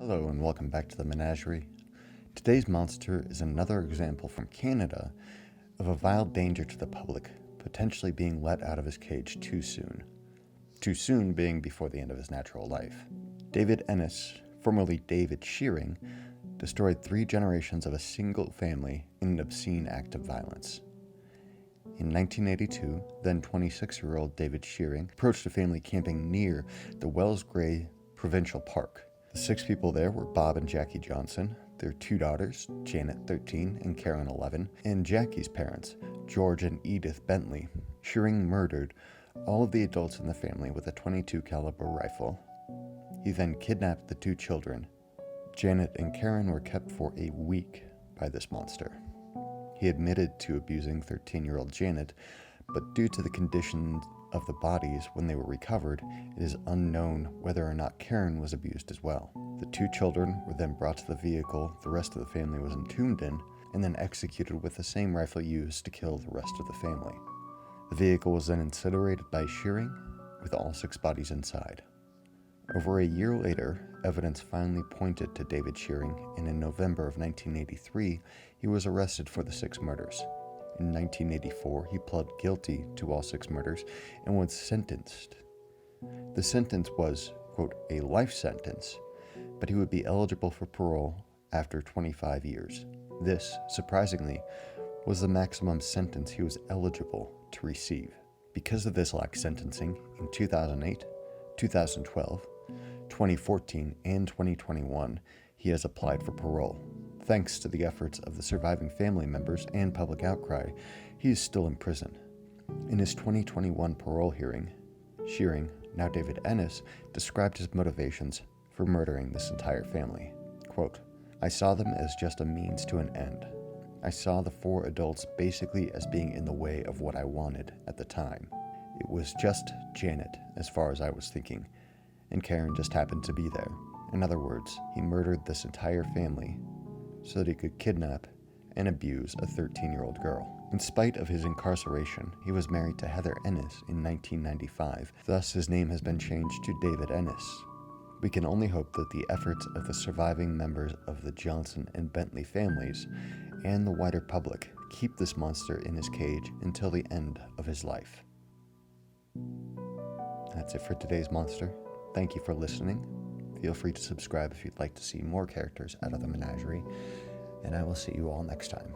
Hello and welcome back to the Menagerie. Today's monster is another example from Canada of a vile danger to the public, potentially being let out of his cage too soon. Too soon being before the end of his natural life. David Ennis, formerly David Shearing, destroyed 3 generations of a single family in an obscene act of violence. In 1982, then 26-year-old David Shearing approached a family camping near the Wells Gray Provincial Park. The 6 people there were Bob and Jackie Johnson, their 2 daughters, Janet 13 and Karen 11, and Jackie's parents, George and Edith Bentley. Shearing murdered all of the adults in the family with a .22 caliber rifle. He then kidnapped the 2 children. Janet and Karen were kept for a week by this monster. He admitted to abusing 13-year-old Janet, but due to the conditions of the bodies when they were recovered, it is unknown whether or not Karen was abused as well. The 2 children were then brought to the vehicle the rest of the family was entombed in, and then executed with the same rifle used to kill the rest of the family. The vehicle was then incinerated by Shearing, with all 6 bodies inside. Over a year later, evidence finally pointed to David Shearing, and in November of 1983, he was arrested for the 6 murders. In 1984, he pled guilty to all 6 murders and was sentenced. The sentence was, quote, a life sentence, but he would be eligible for parole after 25 years. This, surprisingly, was the maximum sentence he was eligible to receive. Because of this lax sentencing, in 2008, 2012, 2014, and 2021, he has applied for parole. Thanks to the efforts of the surviving family members and public outcry, he is still in prison. In his 2021 parole hearing, Shearing, now David Ennis, described his motivations for murdering this entire family. Quote, I saw them as just a means to an end. I saw the 4 adults basically as being in the way of what I wanted at the time. It was just Janet, as far as I was thinking, and Karen just happened to be there. In other words, he murdered this entire family so that he could kidnap and abuse a 13-year-old girl. In spite of his incarceration, he was married to Heather Ennis in 1995. Thus, his name has been changed to David Ennis. We can only hope that the efforts of the surviving members of the Johnson and Bentley families and the wider public keep this monster in his cage until the end of his life. That's it for today's monster. Thank you for listening. Feel free to subscribe if you'd like to see more characters out of the Menagerie, and I will see you all next time.